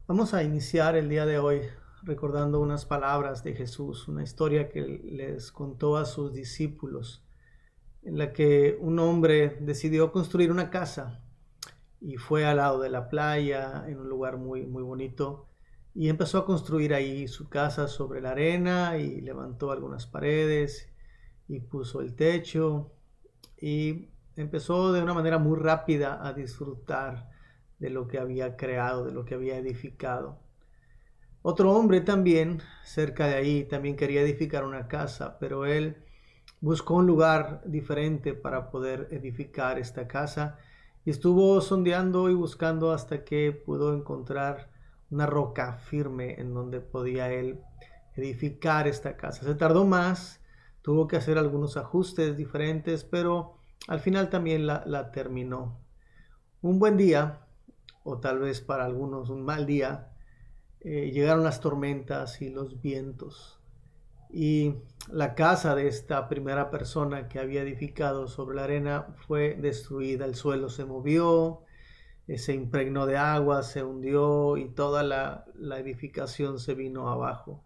Vamos a iniciar el día de hoy recordando unas palabras de Jesús, una historia que les contó a sus discípulos, en la que un hombre decidió construir una casa y fue al lado de la playa, en un lugar muy bonito, y empezó a construir ahí su casa sobre la arena y levantó algunas paredes y puso el techo y empezó de una manera muy rápida a disfrutar de lo que había creado, de lo que había edificado. Otro hombre también, cerca de ahí, también quería edificar una casa, pero él buscó un lugar diferente para poder edificar esta casa y estuvo sondeando y buscando hasta que pudo encontrar una roca firme en donde podía él edificar esta casa. Se tardó más, tuvo que hacer algunos ajustes diferentes, pero al final también la terminó. Un buen día, o tal vez para algunos un mal día, llegaron las tormentas y los vientos. Y la casa de esta primera persona que había edificado sobre la arena fue destruida. El suelo se movió, se impregnó de agua, se hundió y toda la edificación se vino abajo.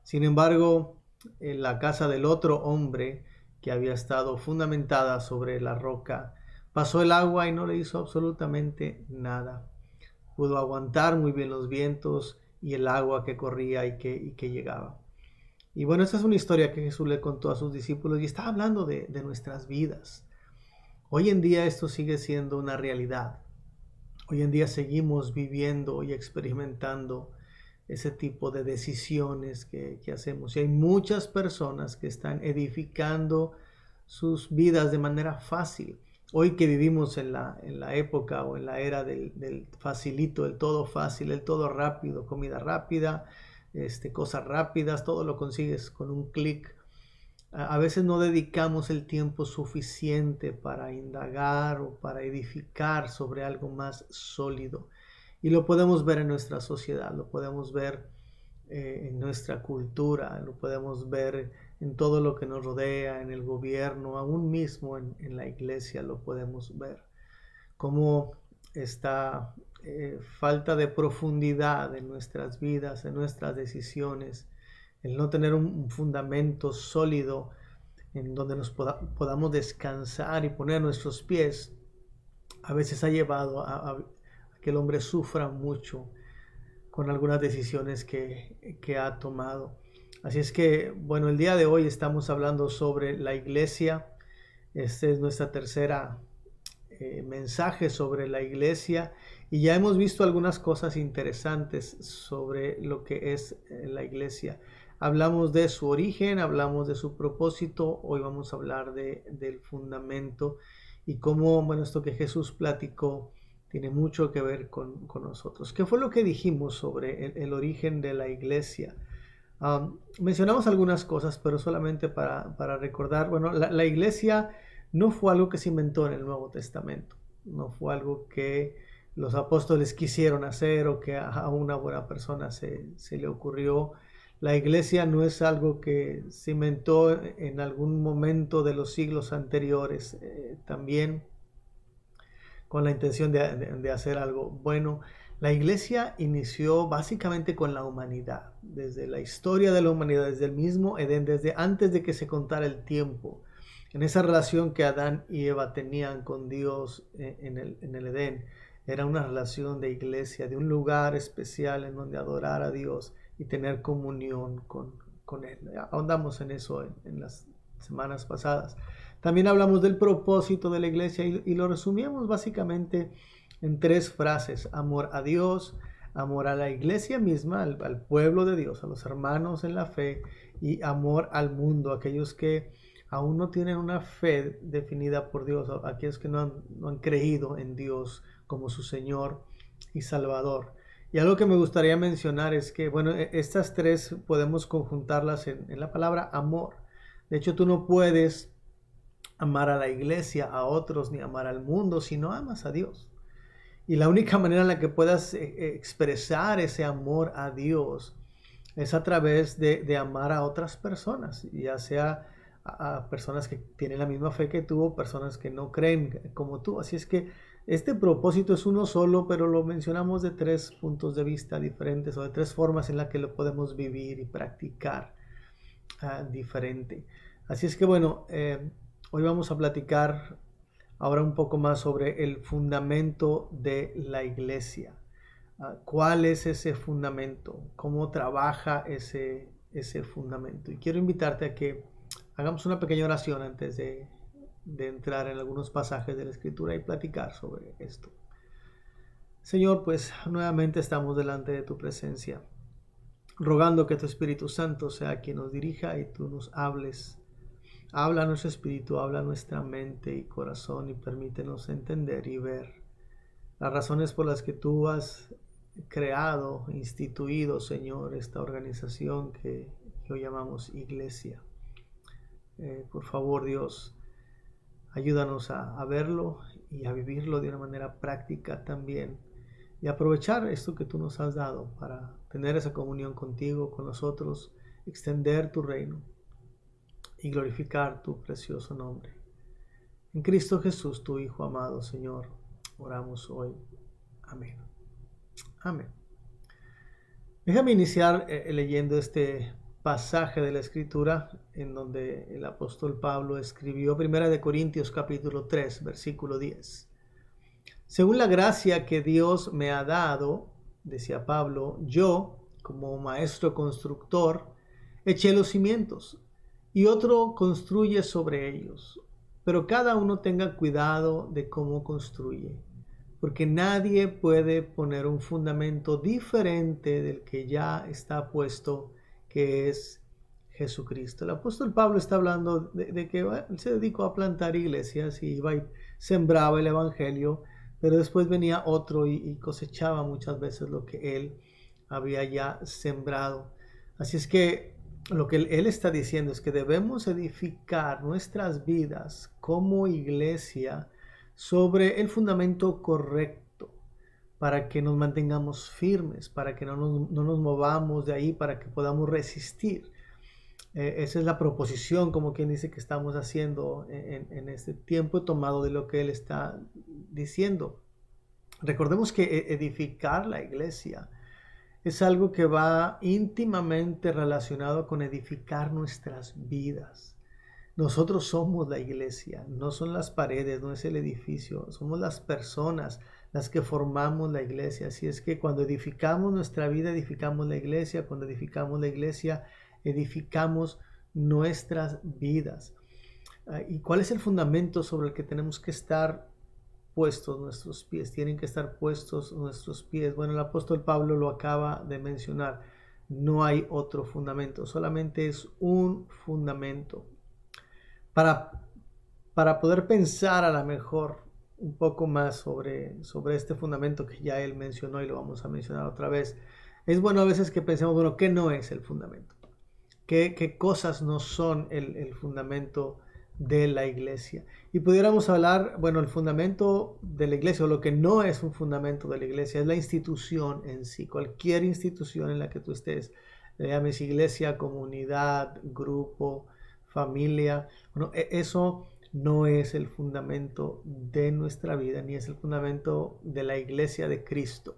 Sin embargo, en la casa del otro hombre que había estado fundamentada sobre la roca, pasó el agua y no le hizo absolutamente nada. Pudo aguantar muy bien los vientos y el agua que corría y que llegaba. Y bueno, esa es una historia que Jesús le contó a sus discípulos y está hablando de nuestras vidas. Hoy en día esto sigue siendo una realidad. Hoy en día seguimos viviendo y experimentando ese tipo de decisiones que hacemos. Y hay muchas personas que están edificando sus vidas de manera fácil. Hoy que vivimos en la época o en la era del facilito, el todo fácil, el todo rápido, comida rápida, cosas rápidas, todo lo consigues con un clic. A veces no dedicamos el tiempo suficiente para indagar o para edificar sobre algo más sólido. Y lo podemos ver en nuestra sociedad, lo podemos ver en nuestra cultura, lo podemos ver en todo lo que nos rodea, en el gobierno, aún mismo en la iglesia lo podemos ver. Cómo esta falta de profundidad en nuestras vidas, en nuestras decisiones, el no tener un fundamento sólido en donde nos podamos descansar y poner nuestros pies, a veces ha llevado a que el hombre sufra mucho con algunas decisiones que ha tomado. Así es que, bueno, el día de hoy estamos hablando sobre la iglesia. Esta es nuestra tercera mensaje sobre la iglesia y ya hemos visto algunas cosas interesantes sobre lo que es la iglesia. Hablamos de su origen, hablamos de su propósito, hoy vamos a hablar del fundamento y cómo, bueno, esto que Jesús platicó tiene mucho que ver con nosotros. ¿Qué fue lo que dijimos sobre el origen de la iglesia? Mencionamos algunas cosas, pero solamente para recordar, bueno, la iglesia no fue algo que se inventó en el Nuevo Testamento, no fue algo que los apóstoles quisieron hacer o que a una buena persona se le ocurrió. La iglesia no es algo que se inventó en algún momento de los siglos anteriores, también con la intención de hacer algo bueno. La iglesia inició básicamente con la humanidad, desde la historia de la humanidad, desde el mismo Edén, desde antes de que se contara el tiempo. En esa relación que Adán y Eva tenían con Dios en el Edén, era una relación de iglesia, de un lugar especial en donde adorar a Dios y tener comunión con Él. Ahondamos en eso en las semanas pasadas. También hablamos del propósito de la iglesia y lo resumimos básicamente en tres frases: amor a Dios, amor a la iglesia misma, al pueblo de Dios, a los hermanos en la fe, y amor al mundo, aquellos que aún no tienen una fe definida por Dios, aquellos que no han creído en Dios como su Señor y Salvador. Y algo que me gustaría mencionar es que, bueno, estas tres podemos conjuntarlas en la palabra amor. De hecho, tú no puedes amar a la iglesia, a otros, ni amar al mundo si no amas a Dios. Y la única manera en la que puedas expresar ese amor a Dios es a través de amar a otras personas, ya sea a personas que tienen la misma fe que tú o personas que no creen como tú. Así es que Este propósito es uno solo, pero lo mencionamos de 3 puntos de vista diferentes o de 3 formas en las que lo podemos vivir y practicar diferente. Así es que bueno, hoy vamos a platicar ahora un poco más sobre el fundamento de la iglesia. ¿Cuál es ese fundamento? ¿Cómo trabaja ese fundamento? Y quiero invitarte a que hagamos una pequeña oración antes de entrar en algunos pasajes de la Escritura y platicar sobre esto. Señor, pues nuevamente estamos delante de tu presencia, rogando que tu Espíritu Santo sea quien nos dirija y tú nos hables. Habla a nuestro espíritu, habla a nuestra mente y corazón y permítenos entender y ver las razones por las que tú has creado, instituido, Señor, esta organización que hoy llamamos iglesia. Por favor, Dios, ayúdanos a verlo y a vivirlo de una manera práctica también y aprovechar esto que tú nos has dado para tener esa comunión contigo, con nosotros, extender tu reino y glorificar tu precioso nombre. En Cristo Jesús, tu Hijo amado, Señor, oramos hoy. Amén. Amén. Déjame iniciar leyendo este pasaje de la Escritura en donde el apóstol Pablo escribió 1 Corintios capítulo 3, versículo 10. Según la gracia que Dios me ha dado, decía Pablo, yo, como maestro constructor, eché los cimientos y otro construye sobre ellos. Pero cada uno tenga cuidado de cómo construye, porque nadie puede poner un fundamento diferente del que ya está puesto, que es Jesucristo. El apóstol Pablo está hablando de que él se dedicó a plantar iglesias y iba y sembraba el evangelio, pero después venía otro y cosechaba muchas veces lo que él había ya sembrado. Así es que lo que él está diciendo es que debemos edificar nuestras vidas como iglesia sobre el fundamento correcto para que nos mantengamos firmes, para que no nos movamos de ahí, para que podamos resistir. Esa es la proposición, como quien dice, que estamos haciendo en este tiempo tomado de lo que él está diciendo. Recordemos que edificar la iglesia es algo que va íntimamente relacionado con edificar nuestras vidas. Nosotros somos la iglesia, no son las paredes, no es el edificio, somos las personas las que formamos la iglesia. Así es que cuando edificamos nuestra vida, edificamos la iglesia, cuando edificamos la iglesia, edificamos nuestras vidas. ¿Y cuál es el fundamento sobre el que tenemos que estar puestos nuestros pies? Tienen que estar puestos nuestros pies. Bueno, el apóstol Pablo lo acaba de mencionar. No hay otro fundamento, solamente es un fundamento. Para poder pensar a lo mejor un poco más sobre este fundamento que ya él mencionó y lo vamos a mencionar otra vez, es bueno a veces que pensemos, bueno, ¿qué no es el fundamento? ¿Qué cosas no son el fundamento de la iglesia? Y pudiéramos hablar, bueno, el fundamento de la iglesia, o lo que no es un fundamento de la iglesia, es la institución en sí. Cualquier institución en la que tú estés, le llames iglesia, comunidad, grupo, familia, bueno, eso no es el fundamento de nuestra vida, ni es el fundamento de la iglesia de Cristo.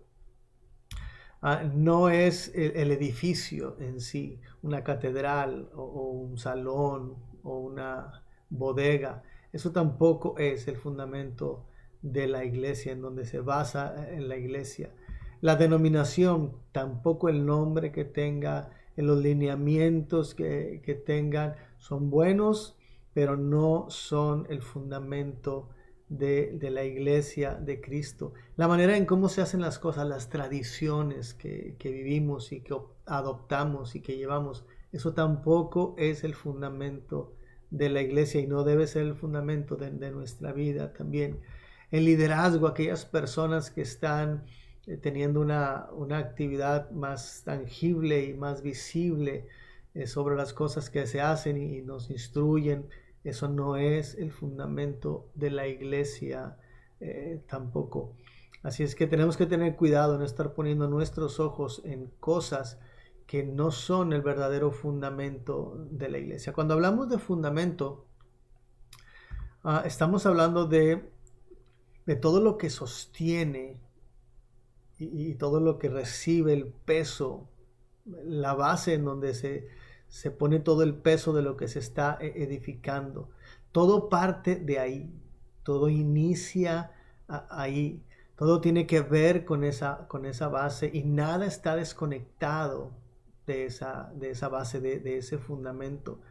No es el edificio en sí, una catedral o un salón o una bodega. Eso tampoco es el fundamento de la iglesia, en donde se basa en la iglesia. La denominación, tampoco el nombre que tenga, en los lineamientos que tengan, son buenos, pero no son el fundamento de la iglesia de Cristo. La manera en cómo se hacen las cosas, las tradiciones que vivimos y que adoptamos y que llevamos, eso tampoco es el fundamento de la iglesia y no debe ser el fundamento de nuestra vida también. El liderazgo, aquellas personas que están teniendo una actividad más tangible y más visible sobre las cosas que se hacen y nos instruyen, eso no es el fundamento de la iglesia tampoco. Así es que tenemos que tener cuidado en no estar poniendo nuestros ojos en cosas que no son el verdadero fundamento de la iglesia. Cuando hablamos de fundamento, estamos hablando de de todo lo que sostiene y todo lo que recibe el peso, la base en donde se pone todo el peso de lo que se está edificando. Todo parte de ahí, todo inicia ahí, todo tiene que ver con esa base y nada está desconectado de esa base, de ese fundamento.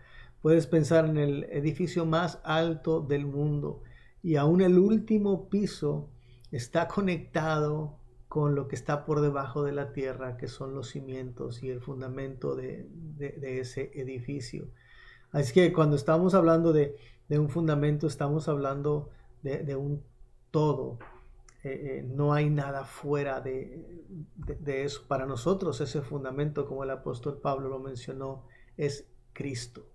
Puedes pensar en el edificio más alto del mundo y aún el último piso está conectado con lo que está por debajo de la tierra, que son los cimientos y el fundamento de ese edificio. Así que cuando estamos hablando de un fundamento, estamos hablando de un todo. No hay nada fuera de eso. Para nosotros ese fundamento, como el apóstol Pablo lo mencionó, es Cristo.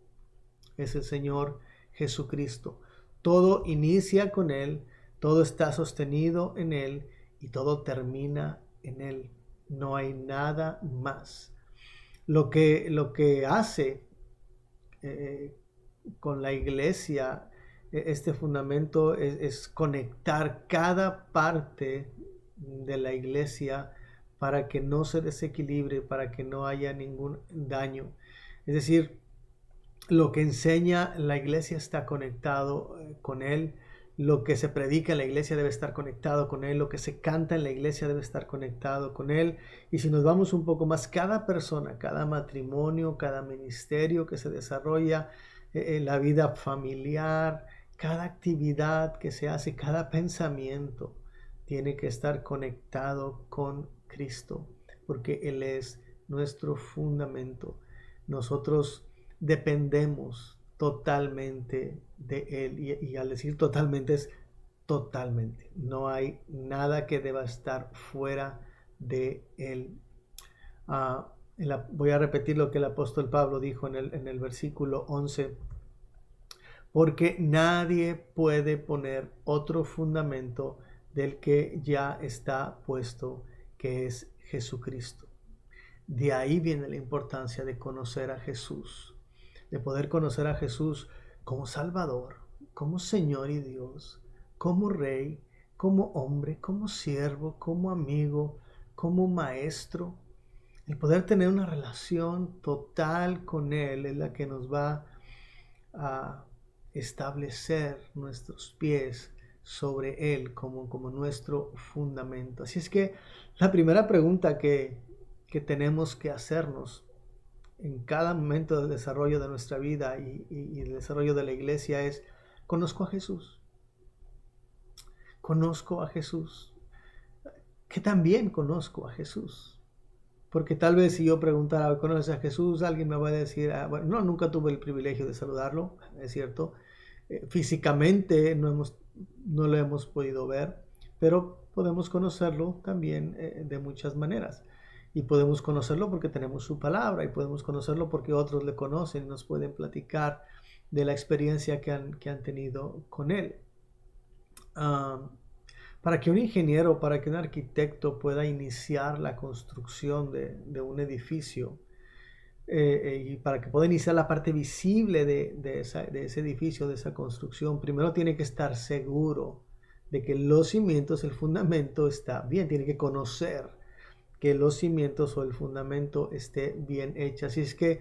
Es el Señor Jesucristo. Todo inicia con Él, todo está sostenido en Él y todo termina en Él. No hay nada más. Lo que hace con la iglesia, este fundamento es conectar cada parte de la iglesia para que no se desequilibre, para que no haya ningún daño. Es decir, lo que enseña la iglesia está conectado con Él. Lo que se predica en la iglesia debe estar conectado con Él. Lo que se canta en la iglesia debe estar conectado con Él. Y si nos vamos un poco más, cada persona, cada matrimonio, cada ministerio que se desarrolla, la vida familiar, cada actividad que se hace, cada pensamiento tiene que estar conectado con Cristo, porque Él es nuestro fundamento. Nosotros dependemos totalmente de Él y al decir totalmente es totalmente. No hay nada que deba estar fuera de Él. Voy a repetir lo que el apóstol Pablo dijo en el versículo 11. Porque nadie puede poner otro fundamento del que ya está puesto, que es Jesucristo. De ahí viene la importancia de conocer a Jesús, de poder conocer a Jesús como Salvador, como Señor y Dios, como Rey, como hombre, como siervo, como amigo, como maestro. El poder tener una relación total con Él es la que nos va a establecer nuestros pies sobre Él como nuestro fundamento. Así es que la primera pregunta que tenemos que hacernos en cada momento del desarrollo de nuestra vida y el desarrollo de la iglesia es: ¿conozco a Jesús? ¿Conozco a Jesús? ¿Qué tan bien conozco a Jesús? Porque tal vez si yo preguntara, ¿conoces a Jesús? Alguien me va a decir, bueno, no, nunca tuve el privilegio de saludarlo, es cierto. Físicamente no lo hemos podido ver, pero podemos conocerlo también de muchas maneras. Y podemos conocerlo porque tenemos su palabra, y podemos conocerlo porque otros le conocen y nos pueden platicar de la experiencia que han tenido con él. Para que un ingeniero, para que un arquitecto pueda iniciar la construcción de un edificio, y para que pueda iniciar la parte visible de ese edificio, de esa construcción, primero tiene que estar seguro de que los cimientos, el fundamento está bien, tiene que conocer que los cimientos o el fundamento esté bien hecho. Así es que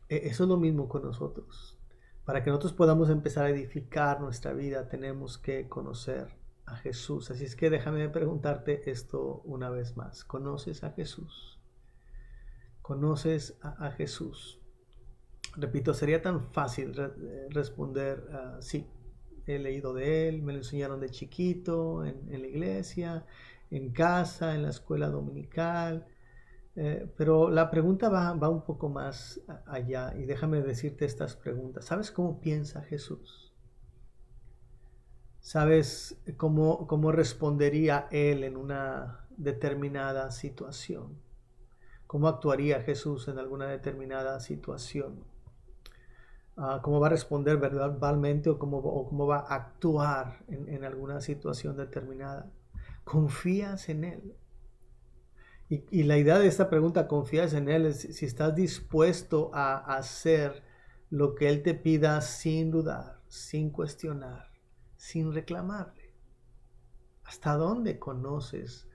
eso es lo mismo con nosotros. Para que nosotros podamos empezar a edificar nuestra vida, tenemos que conocer a Jesús. Así es que déjame preguntarte esto una vez más. ¿Conoces a Jesús? ¿Conoces a Jesús? Repito, sería tan fácil responder, sí, he leído de Él, me lo enseñaron de chiquito, en la iglesia, en casa, en la escuela dominical, pero la pregunta va un poco más allá, y déjame decirte estas preguntas. ¿Sabes cómo piensa Jesús? ¿Sabes cómo respondería Él en una determinada situación? ¿Cómo actuaría Jesús en alguna determinada situación? ¿Cómo va a responder verbalmente o cómo va a actuar en alguna situación determinada? ¿Confías en Él? Y la idea de esta pregunta, ¿confías en Él?, es si estás dispuesto a hacer lo que Él te pida sin dudar, sin cuestionar, sin reclamarle. ¿Hasta dónde conoces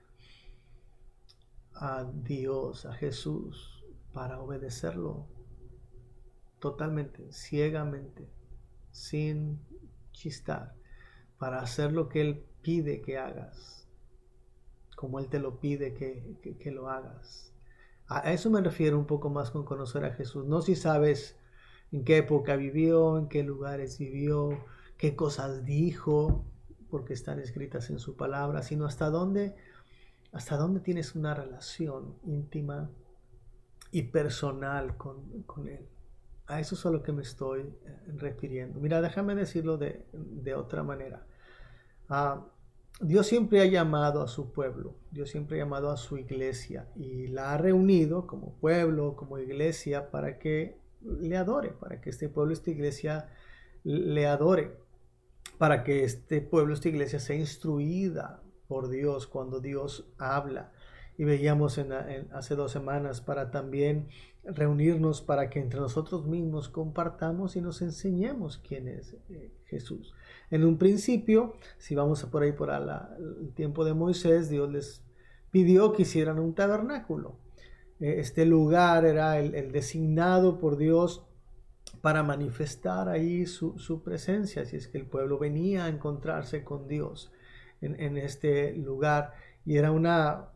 a Dios, a Jesús, para obedecerlo totalmente, ciegamente, sin chistar, para hacer lo que Él pide que hagas, como Él te lo pide que lo hagas? A eso me refiero un poco más con conocer a Jesús. No si sabes en qué época vivió, en qué lugares vivió, qué cosas dijo, porque están escritas en su palabra, sino hasta dónde tienes una relación íntima y personal con Él. A eso es a lo que me estoy refiriendo. Mira, déjame decirlo de otra manera. Dios siempre ha llamado a su pueblo, Dios siempre ha llamado a su iglesia y la ha reunido como pueblo, como iglesia, para que le adore, para que este pueblo, esta iglesia le adore, para que este pueblo, esta iglesia sea instruida por Dios cuando Dios habla. Y veíamos hace 2 semanas para también reunirnos para que entre nosotros mismos compartamos y nos enseñemos quién es Jesús. En un principio, si vamos por ahí por el tiempo de Moisés, Dios les pidió que hicieran un tabernáculo. Este lugar era el designado por Dios para manifestar ahí su presencia, si es que el pueblo venía a encontrarse con Dios en este lugar. Y era una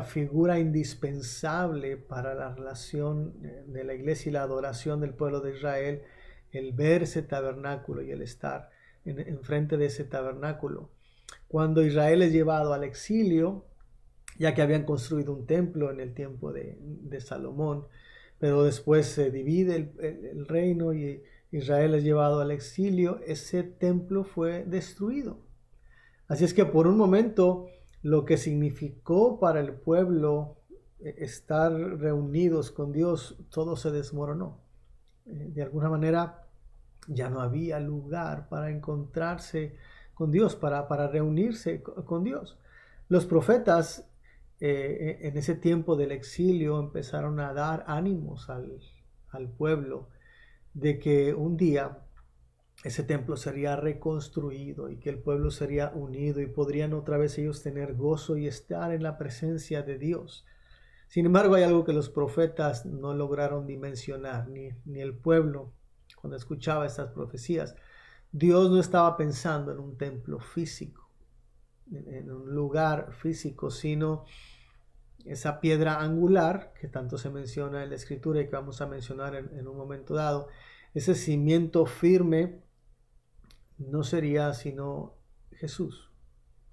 figura indispensable para la relación de la iglesia y la adoración del pueblo de Israel, el ver ese tabernáculo y el estar enfrente de ese tabernáculo. Cuando Israel es llevado al exilio, ya que habían construido un templo en el tiempo de Salomón, pero después se divide el reino y Israel es llevado al exilio, ese templo fue destruido. Así es que por un momento lo que significó para el pueblo estar reunidos con Dios, todo se desmoronó. De alguna manera ya no había lugar para encontrarse con Dios, para reunirse con Dios. Los profetas en ese tiempo del exilio empezaron a dar ánimos al pueblo de que un día ese templo sería reconstruido y que el pueblo sería unido y podrían otra vez ellos tener gozo y estar en la presencia de Dios. Sin embargo, hay algo que los profetas no lograron dimensionar, ni el pueblo, cuando escuchaba estas profecías. Dios no estaba pensando en un templo físico, en un lugar físico, sino esa piedra angular que tanto se menciona en la escritura y que vamos a mencionar en un momento dado. Ese cimiento firme no sería sino Jesús,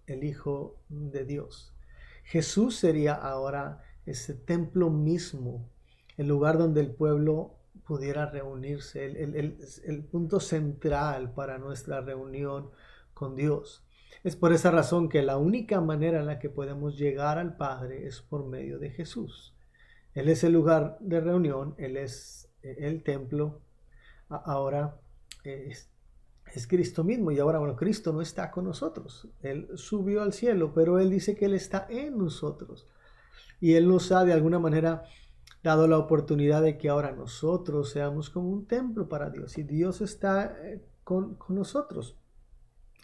el Hijo de Dios. Jesús sería ahora ese templo mismo, el lugar donde el pueblo pudiera reunirse, el punto central para nuestra reunión con Dios. Es por esa razón que la única manera en la que podemos llegar al Padre es por medio de Jesús. Él es el lugar de reunión, Él es el templo. Ahora es Cristo mismo. Y ahora, bueno, Cristo no está con nosotros. Él subió al cielo, pero Él dice que Él está en nosotros. Y Él nos ha de alguna manera dado la oportunidad de que ahora nosotros seamos como un templo para Dios. Y Dios está con nosotros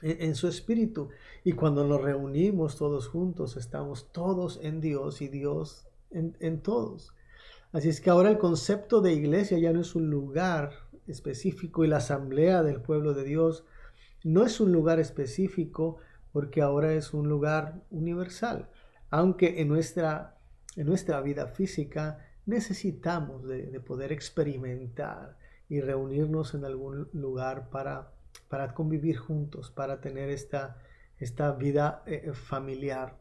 en su espíritu. Y cuando nos reunimos todos juntos, estamos todos en Dios y Dios en todos. Así es que ahora el concepto de iglesia ya no es un lugar específico y la asamblea del pueblo de Dios no es un lugar específico porque ahora es un lugar universal. Aunque en nuestra vida física necesitamos de poder experimentar y reunirnos en algún lugar para convivir juntos, para tener esta vida familiar.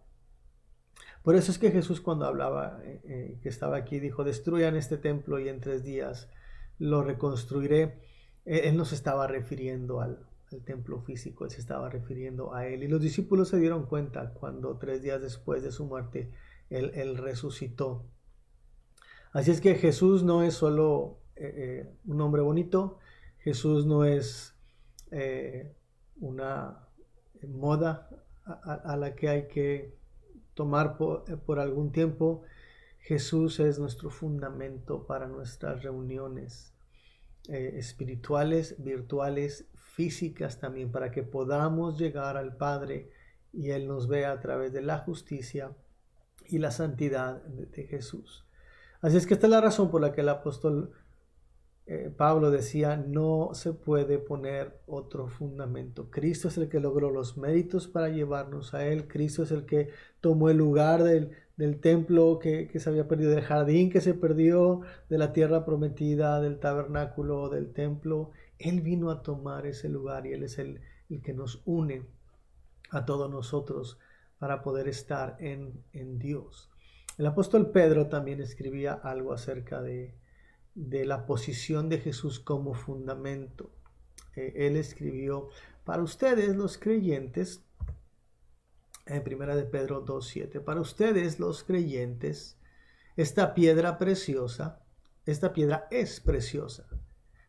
Por eso es que Jesús cuando hablaba, que estaba aquí, dijo, destruyan este templo y en 3 días lo reconstruiré. Él no se estaba refiriendo al templo físico, él se estaba refiriendo a él. Y los discípulos se dieron cuenta cuando 3 días después de su muerte, él resucitó. Así es que Jesús no es solo un hombre bonito, Jesús no es una moda a la que hay que tomar por algún tiempo. Jesús es nuestro fundamento para nuestras reuniones espirituales, virtuales, físicas también, para que podamos llegar al Padre y Él nos ve a través de la justicia y la santidad de Jesús. Así es que esta es la razón por la que el apóstol Pablo decía, no se puede poner otro fundamento. Cristo es el que logró los méritos para llevarnos a Él. Cristo es el que tomó el lugar del templo que se había perdido, del jardín que se perdió, de la tierra prometida, del tabernáculo, del templo. Él vino a tomar ese lugar y Él es el que nos une a todos nosotros para poder estar en Dios. El apóstol Pedro también escribía algo acerca de la posición de Jesús como fundamento. Él escribió, para ustedes los creyentes, en 1 de Pedro 2:7, para ustedes los creyentes, esta piedra es preciosa,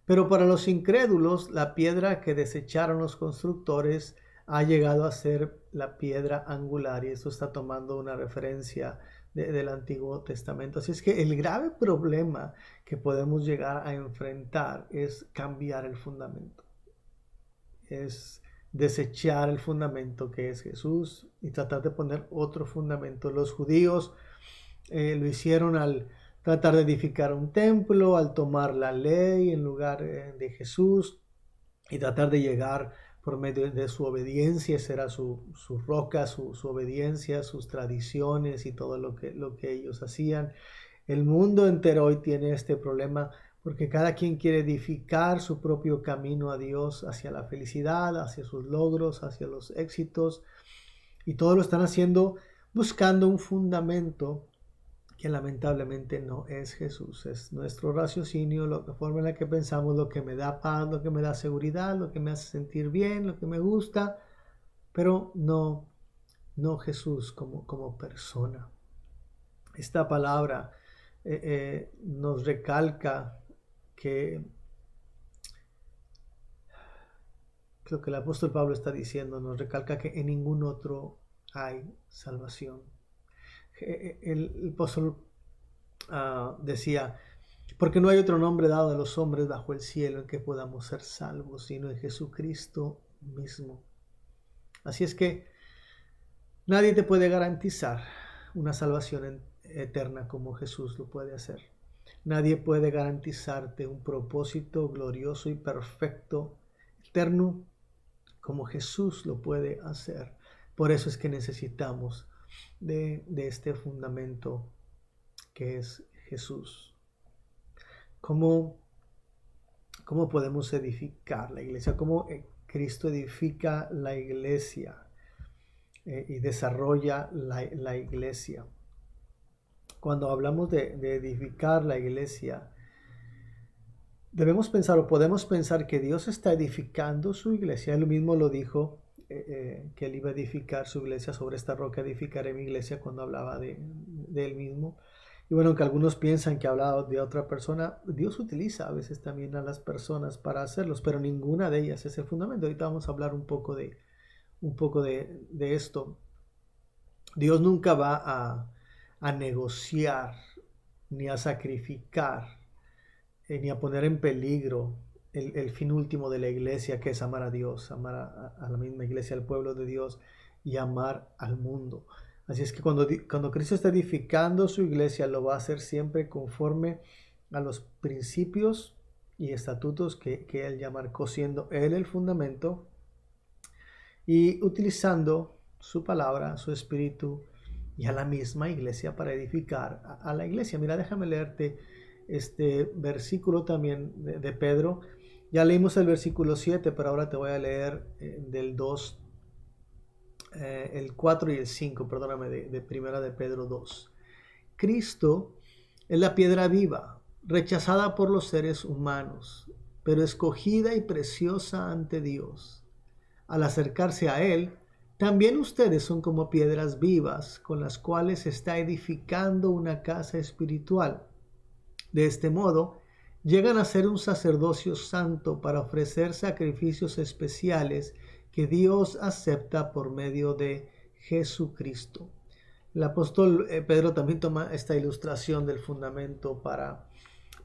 pero para los incrédulos, la piedra que desecharon los constructores ha llegado a ser la piedra angular, y esto está tomando una referencia del Antiguo Testamento. Así es que el grave problema que podemos llegar a enfrentar es cambiar el fundamento, es desechar el fundamento que es Jesús y tratar de poner otro fundamento. Los judíos lo hicieron al tratar de edificar un templo, al tomar la ley en lugar de Jesús y tratar de llegar por medio de su obediencia. Esa era su roca, su obediencia, sus tradiciones y todo lo que ellos hacían. El mundo entero hoy tiene este problema porque cada quien quiere edificar su propio camino a Dios, hacia la felicidad, hacia sus logros, hacia los éxitos, y todo lo están haciendo buscando un fundamento que lamentablemente no es Jesús. Es nuestro raciocinio, la forma en la que pensamos, lo que me da paz, lo que me da seguridad, lo que me hace sentir bien, lo que me gusta, pero no Jesús como persona. Esta palabra nos recalca que lo que el apóstol Pablo está diciendo, nos recalca que en ningún otro hay salvación. El apóstol decía, porque no hay otro nombre dado a los hombres bajo el cielo en que podamos ser salvos, sino en Jesucristo mismo. Así es que nadie te puede garantizar una salvación eterna como Jesús lo puede hacer. Nadie puede garantizarte un propósito glorioso y perfecto, eterno, como Jesús lo puede hacer. Por eso es que necesitamos de este fundamento que es Jesús. ¿Cómo podemos edificar la iglesia? ¿Cómo Cristo edifica la iglesia y desarrolla la iglesia? Cuando hablamos de edificar la iglesia, debemos pensar o podemos pensar que Dios está edificando su iglesia. Él mismo lo dijo, que Él iba a edificar su iglesia. Sobre esta roca edificaré mi iglesia, cuando hablaba de Él mismo. Y bueno, aunque algunos piensan que hablaba de otra persona, Dios utiliza a veces también a las personas para hacerlos, pero ninguna de ellas es el fundamento. Ahorita vamos a hablar un poco de esto. Dios nunca va a negociar, ni a sacrificar, ni a poner en peligro el fin último de la iglesia, que es amar a Dios, amar a la misma iglesia, al pueblo de Dios, y amar al mundo. Así es que cuando Cristo está edificando su iglesia, lo va a hacer siempre conforme a los principios y estatutos que Él ya marcó, siendo Él el fundamento, y utilizando su palabra, su espíritu y a la misma iglesia para edificar a la iglesia. Mira, déjame leerte este versículo también de Pedro. Ya leímos el versículo 7, pero ahora te voy a leer del 2, el 4 y el 5, perdóname, de primera de Pedro 2. Cristo es la piedra viva, rechazada por los seres humanos, pero escogida y preciosa ante Dios. Al acercarse a Él, también ustedes son como piedras vivas, con las cuales se está edificando una casa espiritual. De este modo, llegan a ser un sacerdocio santo para ofrecer sacrificios especiales que Dios acepta por medio de Jesucristo. El apóstol Pedro también toma esta ilustración del fundamento para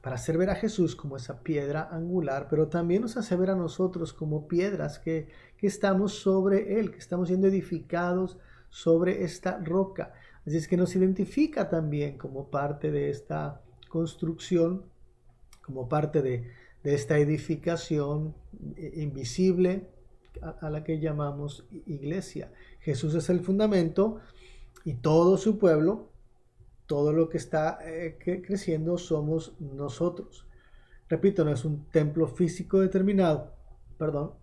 para hacer ver a Jesús como esa piedra angular, pero también nos hace ver a nosotros como piedras que estamos sobre Él, que estamos siendo edificados sobre esta roca. Así es que nos identifica también como parte de esta construcción, como parte de esta edificación invisible a la que llamamos iglesia. Jesús es el fundamento y todo su pueblo, todo lo que está creciendo somos nosotros. Repito, no es un templo físico determinado, perdón,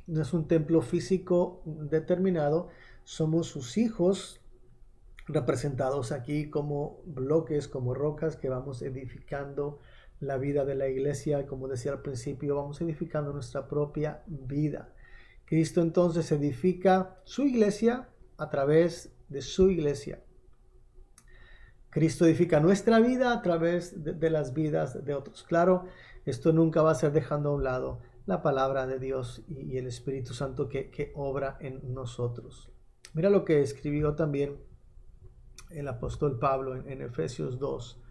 no es un templo físico determinado, somos sus hijos representados aquí como bloques, como rocas que vamos edificando la vida de la iglesia. Como decía al principio, vamos edificando nuestra propia vida. Cristo entonces edifica su iglesia a través de su iglesia. Cristo edifica nuestra vida a través de las vidas de otros. Claro, esto nunca va a ser dejando a un lado la palabra de Dios y el Espíritu Santo que obra en nosotros. Mira lo que escribió también el apóstol Pablo en Efesios 2,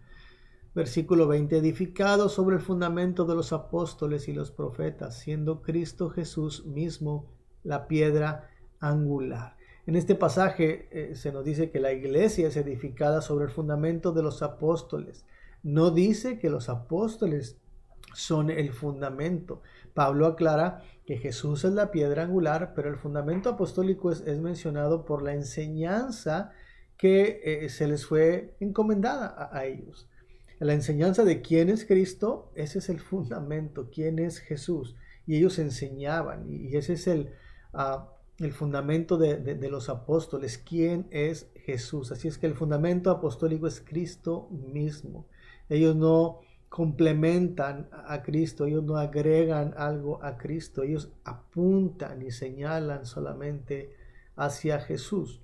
versículo 20, edificado sobre el fundamento de los apóstoles y los profetas, siendo Cristo Jesús mismo la piedra angular. En este pasaje se nos dice que la iglesia es edificada sobre el fundamento de los apóstoles. No dice que los apóstoles son el fundamento. Pablo aclara que Jesús es la piedra angular, pero el fundamento apostólico es mencionado por la enseñanza que se les fue encomendada a ellos. La enseñanza de quién es Cristo, ese es el fundamento, quién es Jesús. Y ellos enseñaban, y ese es el fundamento de los apóstoles, quién es Jesús. Así es que el fundamento apostólico es Cristo mismo. Ellos no complementan a Cristo, ellos no agregan algo a Cristo, ellos apuntan y señalan solamente hacia Jesús.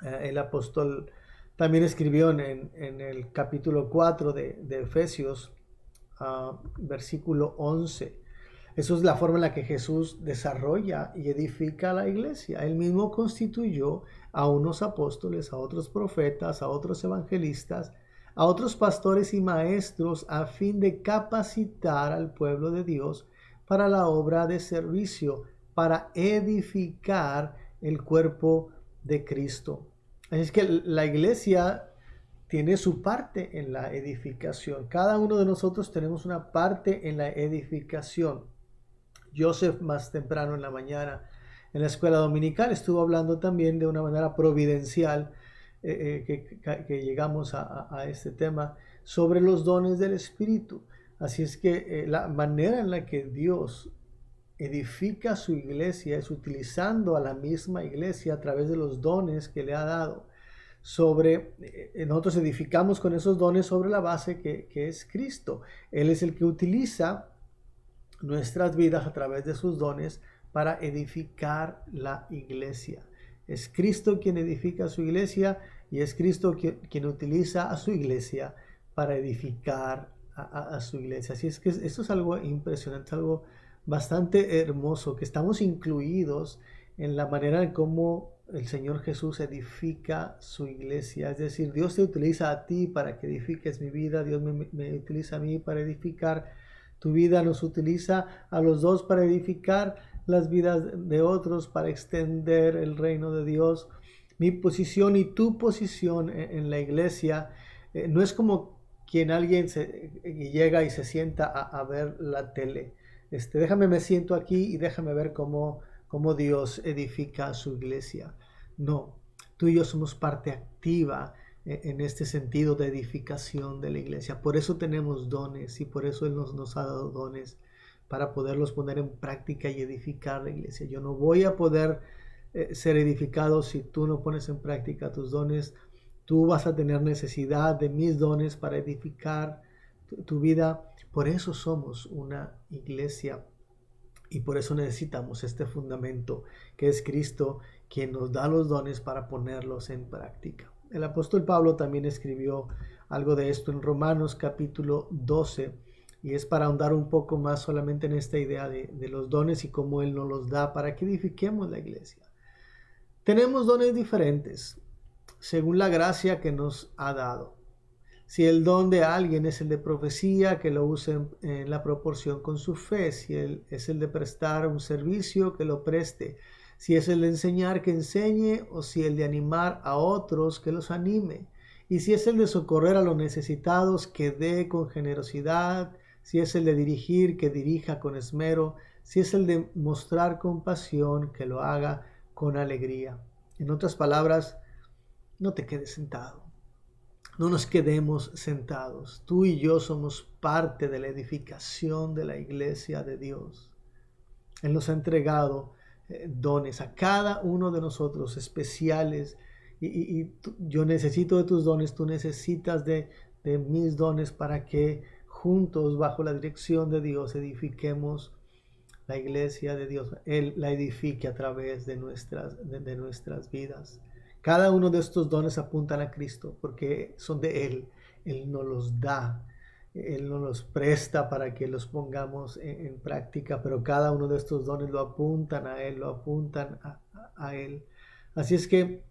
El apóstol también escribió en el capítulo 4 de Efesios, versículo 11. Eso es la forma en la que Jesús desarrolla y edifica a la iglesia. Él mismo constituyó a unos apóstoles, a otros profetas, a otros evangelistas, a otros pastores y maestros a fin de capacitar al pueblo de Dios para la obra de servicio, para edificar el cuerpo de Cristo. Así es que la iglesia tiene su parte en la edificación. Cada uno de nosotros tenemos una parte en la edificación. Joseph, más temprano en la mañana en la escuela dominical, estuvo hablando también de una manera providencial que llegamos a este tema sobre los dones del Espíritu. Así es que la manera en la que Dios edifica su iglesia es utilizando a la misma iglesia a través de los dones que le ha dado. Nosotros edificamos con esos dones sobre la base que es Cristo. Él es el que utiliza nuestras vidas a través de sus dones para edificar la iglesia. Es Cristo quien edifica su iglesia y es Cristo quien utiliza a su iglesia para edificar a su iglesia. Así es que esto es algo impresionante, algo bastante hermoso, que estamos incluidos en la manera en cómo el Señor Jesús edifica su iglesia. Es decir, Dios te utiliza a ti para que edifiques mi vida, Dios me utiliza a mí para edificar tu vida, nos utiliza a los dos para edificar las vidas de otros, para extender el reino de Dios. Mi posición y tu posición en la iglesia no es como quien alguien llega y se sienta a ver la tele. Déjame me siento aquí y déjame ver cómo Dios edifica su iglesia. No, tú y yo somos parte activa en este sentido de edificación de la iglesia. Por eso tenemos dones y por eso Él nos ha dado dones para poderlos poner en práctica y edificar la iglesia. Yo no voy a poder ser edificado si tú no pones en práctica tus dones. Tú vas a tener necesidad de mis dones para edificar tu vida. Por eso somos una iglesia y por eso necesitamos este fundamento que es Cristo, quien nos da los dones para ponerlos en práctica. El apóstol Pablo también escribió algo de esto en Romanos capítulo 12 y es para ahondar un poco más solamente en esta idea de los dones y cómo Él nos los da para que edifiquemos la iglesia. Tenemos dones diferentes según la gracia que nos ha dado. Si el don de alguien es el de profecía, que lo use en la proporción con su fe. Si es el de prestar un servicio, que lo preste. Si es el de enseñar, que enseñe. O si el de animar a otros, que los anime. Y si es el de socorrer a los necesitados, que dé con generosidad. Si es el de dirigir, que dirija con esmero. Si es el de mostrar compasión, que lo haga con alegría. En otras palabras, no te quedes sentado. No nos quedemos sentados. Tú y yo somos parte de la edificación de la iglesia de Dios. Él nos ha entregado dones a cada uno de nosotros especiales. Yo necesito de tus dones, tú necesitas de mis dones para que juntos, bajo la dirección de Dios, edifiquemos la iglesia de Dios. Él la edifique a través de nuestras vidas. Cada uno de estos dones apuntan a Cristo porque son de Él. Él nos los da. Él nos los presta para que los pongamos en práctica, pero cada uno de estos dones lo apuntan a Él, lo apuntan a Él. Así es que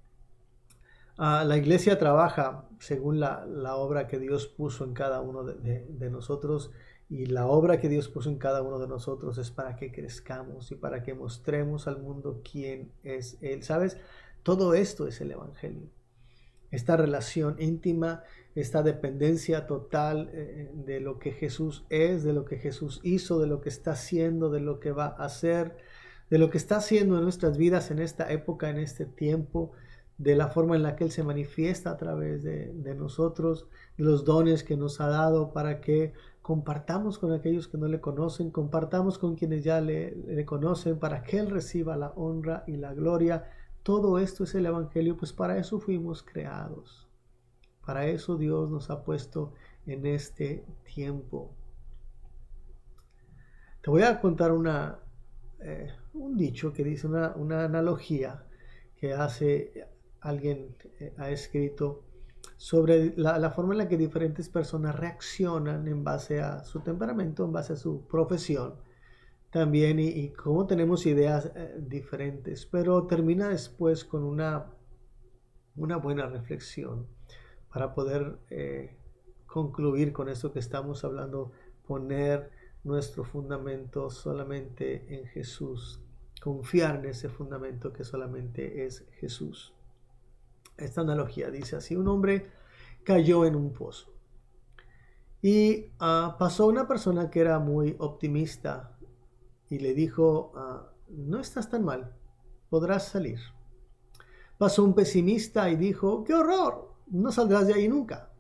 la iglesia trabaja según la obra que Dios puso en cada uno de nosotros, y la obra que Dios puso en cada uno de nosotros es para que crezcamos y para que mostremos al mundo quién es Él. ¿Sabes? Todo esto es el Evangelio. Esta relación íntima, esta dependencia total de lo que Jesús es, de lo que Jesús hizo, de lo que está haciendo, de lo que va a hacer, de lo que está haciendo en nuestras vidas en esta época, en este tiempo, de la forma en la que Él se manifiesta a través de nosotros, de los dones que nos ha dado para que compartamos con aquellos que no le conocen, compartamos con quienes ya le conocen, para que Él reciba la honra y la gloria. Todo esto es el Evangelio, pues para eso fuimos creados. Para eso Dios nos ha puesto en este tiempo. Te voy a contar un dicho que dice, una analogía que hace alguien, ha escrito sobre la forma en la que diferentes personas reaccionan en base a su temperamento, en base a su profesión también, y cómo tenemos ideas diferentes, pero termina después con una buena reflexión para poder concluir con esto que estamos hablando, poner nuestro fundamento solamente en Jesús, confiar en ese fundamento que solamente es Jesús. Esta analogía dice así: un hombre cayó en un pozo y pasó una persona que era muy optimista y le dijo, no estás tan mal, podrás salir. Pasó un pesimista y dijo, ¡qué horror! No saldrás de ahí nunca.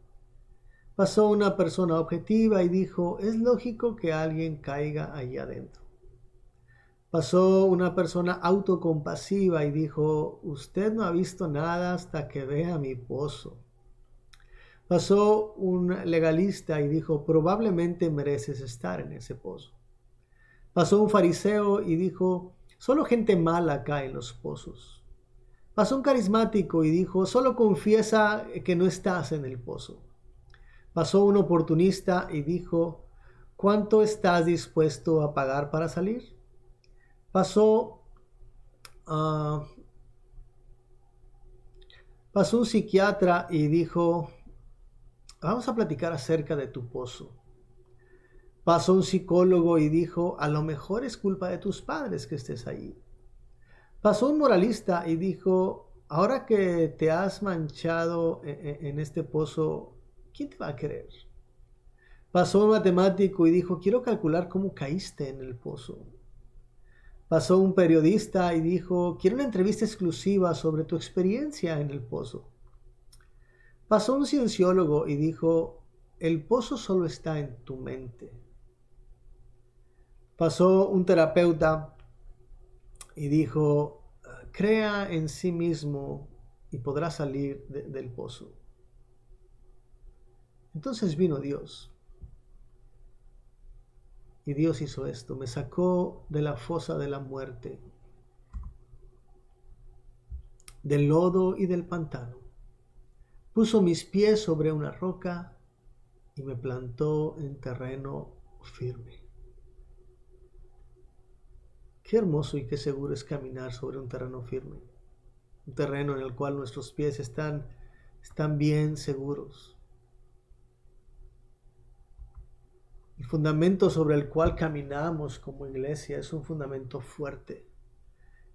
Pasó una persona objetiva y dijo, es lógico que alguien caiga ahí adentro. Pasó una persona autocompasiva y dijo, usted no ha visto nada hasta que vea mi pozo. Pasó un legalista y dijo, probablemente mereces estar en ese pozo. Pasó un fariseo y dijo, solo gente mala cae en los pozos. Pasó un carismático y dijo, solo confiesa que no estás en el pozo. Pasó un oportunista y dijo, ¿cuánto estás dispuesto a pagar para salir? Pasó un psiquiatra y dijo, vamos a platicar acerca de tu pozo. Pasó un psicólogo y dijo, a lo mejor es culpa de tus padres que estés ahí. Pasó un moralista y dijo, ahora que te has manchado en este pozo, ¿quién te va a querer? Pasó un matemático y dijo, quiero calcular cómo caíste en el pozo. Pasó un periodista y dijo, quiero una entrevista exclusiva sobre tu experiencia en el pozo. Pasó un cienciólogo y dijo, el pozo solo está en tu mente. Pasó un terapeuta y dijo, crea en sí mismo y podrá salir del pozo. Entonces vino Dios. Y Dios hizo esto, me sacó de la fosa de la muerte, del lodo y del pantano. Puso mis pies sobre una roca y me plantó en terreno firme. Qué hermoso y qué seguro es caminar sobre un terreno firme. Un terreno en el cual nuestros pies están bien seguros. El fundamento sobre el cual caminamos como iglesia es un fundamento fuerte.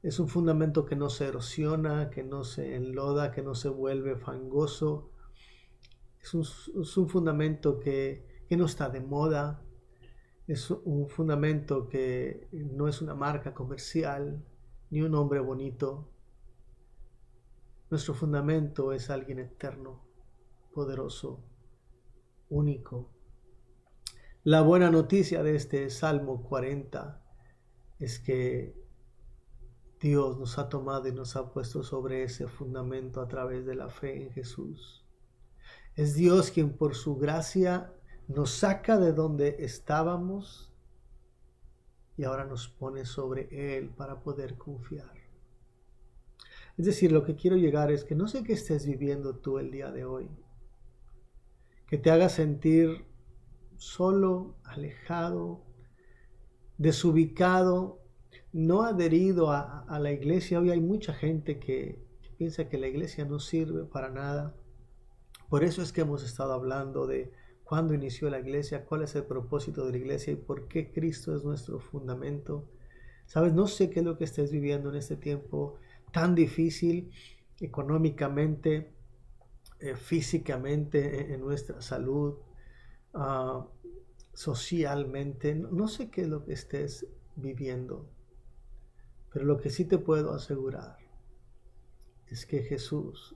Es un fundamento que no se erosiona, que no se enloda, que no se vuelve fangoso. Es un fundamento que no está de moda. Es un fundamento que no es una marca comercial, ni un nombre bonito. Nuestro fundamento es alguien eterno, poderoso, único. La buena noticia de este Salmo 40 es que Dios nos ha tomado y nos ha puesto sobre ese fundamento a través de la fe en Jesús. Es Dios quien por su gracia nos saca de donde estábamos y ahora nos pone sobre Él para poder confiar. Es decir, lo que quiero llegar es que no sé qué estés viviendo tú el día de hoy, que te haga sentir solo, alejado, desubicado, no adherido a la iglesia. Hoy hay mucha gente que piensa que la iglesia no sirve para nada. Por eso es que hemos estado hablando de cuándo inició la iglesia, cuál es el propósito de la iglesia y por qué Cristo es nuestro fundamento. Sabes, no sé qué es lo que estés viviendo en este tiempo tan difícil económicamente, físicamente, en nuestra salud, socialmente. No sé qué es lo que estés viviendo, pero lo que sí te puedo asegurar es que Jesús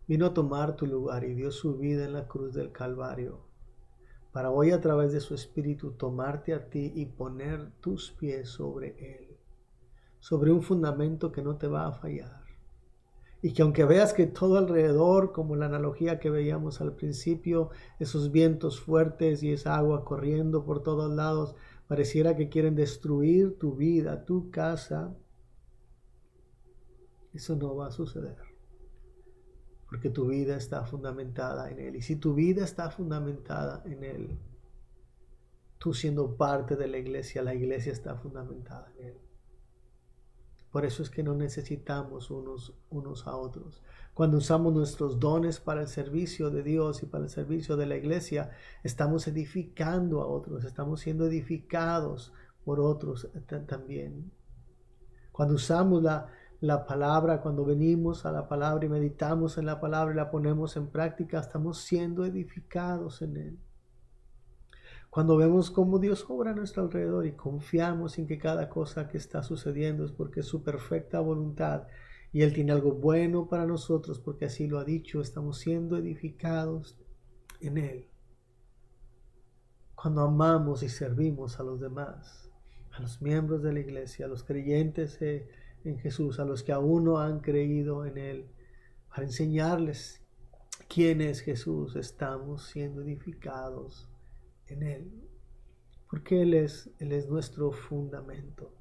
vino a tomar tu lugar y dio su vida en la cruz del Calvario para hoy a través de su Espíritu tomarte a ti y poner tus pies sobre Él, sobre un fundamento que no te va a fallar. Y que aunque veas que todo alrededor, como la analogía que veíamos al principio, esos vientos fuertes y esa agua corriendo por todos lados, pareciera que quieren destruir tu vida, tu casa, eso no va a suceder. Porque tu vida está fundamentada en Él. Y si tu vida está fundamentada en Él, tú siendo parte de la iglesia está fundamentada en Él. Por eso es que no necesitamos unos a otros. Cuando usamos nuestros dones para el servicio de Dios y para el servicio de la iglesia, estamos edificando a otros, estamos siendo edificados por otros también. Cuando usamos la palabra, cuando venimos a la palabra y meditamos en la palabra y la ponemos en práctica, estamos siendo edificados en Él. Cuando vemos cómo Dios obra a nuestro alrededor y confiamos en que cada cosa que está sucediendo es porque es su perfecta voluntad y Él tiene algo bueno para nosotros porque así lo ha dicho, estamos siendo edificados en Él. Cuando amamos y servimos a los demás, a los miembros de la iglesia, a los creyentes en Jesús, a los que aún no han creído en Él, para enseñarles quién es Jesús, estamos siendo edificados en Él, porque Él es nuestro fundamento.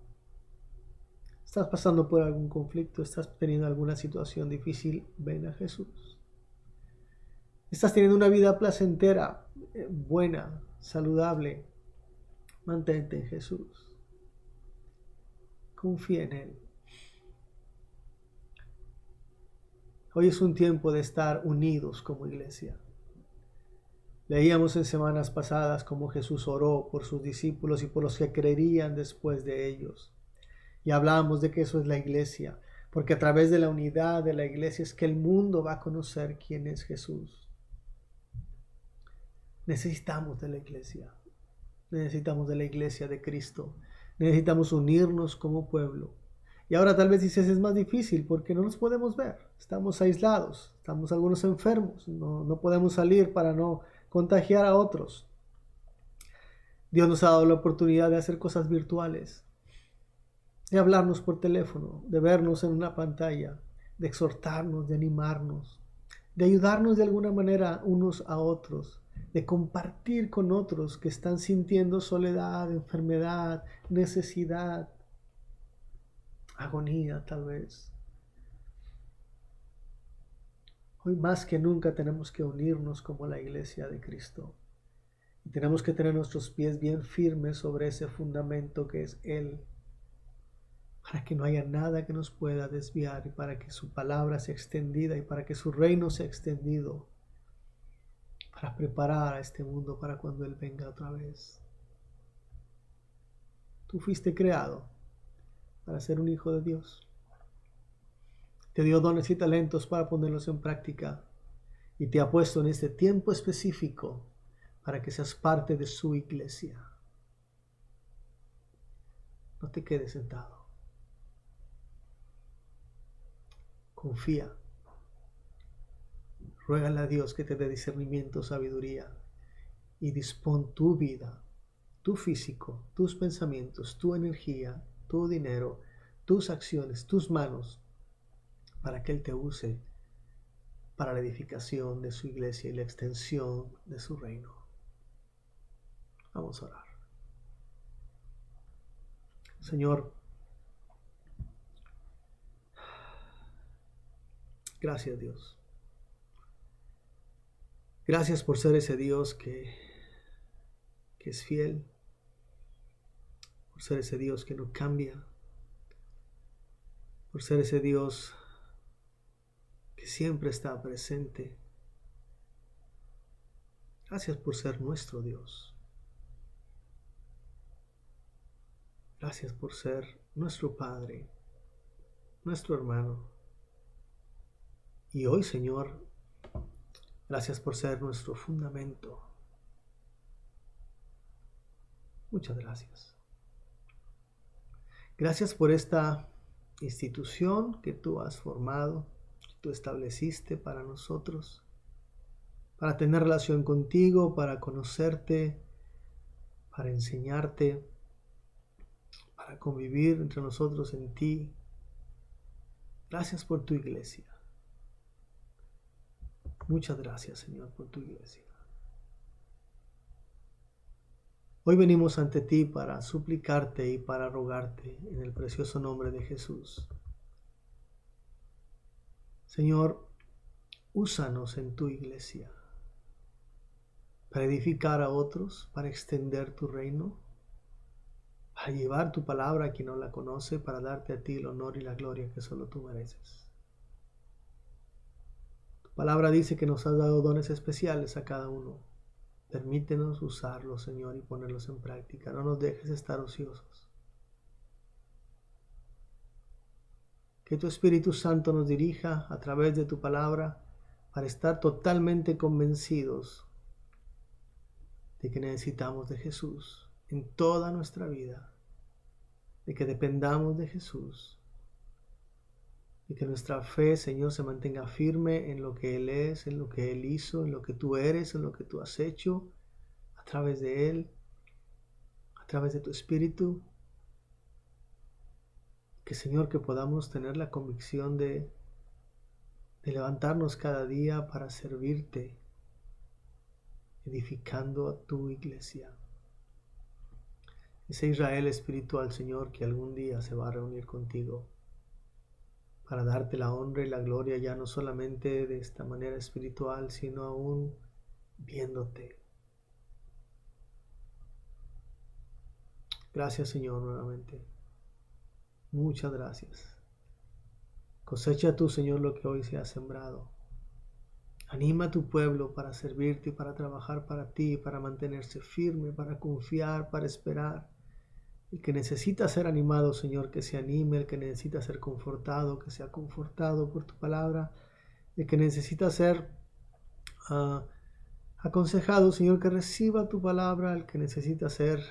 ¿Estás pasando por algún conflicto? ¿Estás teniendo alguna situación difícil? Ven a Jesús. ¿Estás teniendo una vida placentera, buena, saludable? Mantente en Jesús. Confía en Él. Hoy es un tiempo de estar unidos como iglesia. Leíamos en semanas pasadas cómo Jesús oró por sus discípulos y por los que creerían después de ellos. Y hablábamos de que eso es la iglesia, porque a través de la unidad de la iglesia es que el mundo va a conocer quién es Jesús. Necesitamos de la iglesia. Necesitamos de la iglesia de Cristo. Necesitamos unirnos como pueblo. Y ahora tal vez dices, es más difícil porque no nos podemos ver. Estamos aislados, estamos algunos enfermos, no podemos salir para no contagiar a otros. Dios nos ha dado la oportunidad de hacer cosas virtuales, de hablarnos por teléfono, de vernos en una pantalla, de exhortarnos, de animarnos, de ayudarnos de alguna manera unos a otros, de compartir con otros que están sintiendo soledad, enfermedad, necesidad, agonía tal vez. Hoy más que nunca tenemos que unirnos como la iglesia de Cristo. Y tenemos que tener nuestros pies bien firmes sobre ese fundamento que es Él, para que no haya nada que nos pueda desviar y para que su palabra sea extendida y para que su reino sea extendido, para preparar a este mundo para cuando Él venga otra vez. Tú fuiste creado para ser un hijo de Dios. Te dio dones y talentos para ponerlos en práctica y te ha puesto en este tiempo específico para que seas parte de su iglesia. No te quedes sentado. Confía. Ruégale a Dios que te dé discernimiento, sabiduría y dispón tu vida, tu físico, tus pensamientos, tu energía, tu dinero, tus acciones, tus manos, para que Él te use para la edificación de su iglesia y la extensión de su reino. Vamos a orar. Señor, gracias Dios. Gracias por ser ese Dios que es fiel, por ser ese Dios que no cambia, por ser ese Dios que siempre está presente. Gracias por ser nuestro Dios. Gracias por ser nuestro Padre, nuestro hermano. Y hoy, Señor, gracias por ser nuestro fundamento. Muchas gracias. Gracias por esta institución que tú has formado, que tú estableciste para nosotros, para tener relación contigo, para conocerte, para enseñarte, para convivir entre nosotros en ti. Gracias por tu iglesia. Muchas gracias, Señor, por tu iglesia. Hoy venimos ante ti para suplicarte y para rogarte en el precioso nombre de Jesús. Señor, úsanos en tu iglesia para edificar a otros, para extender tu reino, para llevar tu palabra a quien no la conoce, para darte a ti el honor y la gloria que solo tú mereces. Tu palabra dice que nos has dado dones especiales a cada uno. Permítenos usarlos, Señor, y ponerlos en práctica. No nos dejes estar ociosos. Que tu Espíritu Santo nos dirija a través de tu palabra para estar totalmente convencidos de que necesitamos de Jesús en toda nuestra vida, de que dependamos de Jesús, y que nuestra fe, Señor, se mantenga firme en lo que Él es, en lo que Él hizo, en lo que tú eres, en lo que tú has hecho, a través de Él, a través de tu Espíritu. Que, Señor, que podamos tener la convicción de levantarnos cada día para servirte, edificando a tu iglesia. Ese Israel espiritual, Señor, que algún día se va a reunir contigo para darte la honra y la gloria, ya no solamente de esta manera espiritual, sino aún viéndote. Gracias, Señor, nuevamente. Muchas gracias. Cosecha tú, Señor, lo que hoy se ha sembrado. Anima a tu pueblo para servirte y para trabajar para ti, para mantenerse firme, para confiar, para esperar. El que necesita ser animado, Señor, que se anime. El que necesita ser confortado, que sea confortado por tu palabra. El que necesita ser aconsejado, Señor, que reciba tu palabra. El que necesita ser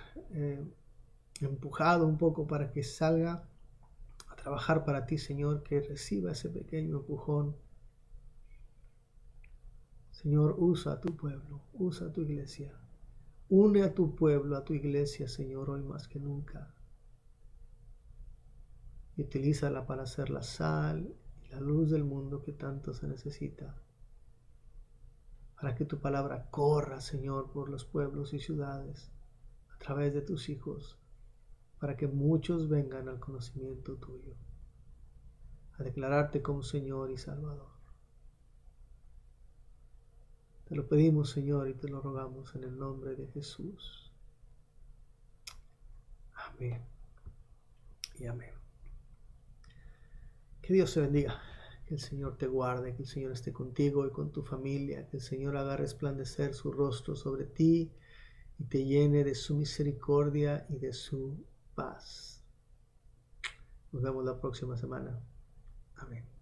empujado un poco para que salga a trabajar para ti, Señor, que reciba ese pequeño empujón. Señor, usa a tu pueblo, usa a tu iglesia. Une a tu pueblo, a tu iglesia, Señor, hoy más que nunca. Y utilízala para hacer la sal y la luz del mundo que tanto se necesita. Para que tu palabra corra, Señor, por los pueblos y ciudades, a través de tus hijos, para que muchos vengan al conocimiento tuyo, a declararte como Señor y Salvador. Te lo pedimos, Señor, y te lo rogamos en el nombre de Jesús. Amén y amén. Que Dios te bendiga Que el Señor te guarde, que el Señor esté contigo y con tu familia, que el Señor haga resplandecer su rostro sobre ti y te llene de su misericordia y de su paz. Nos vemos la próxima semana. Amén.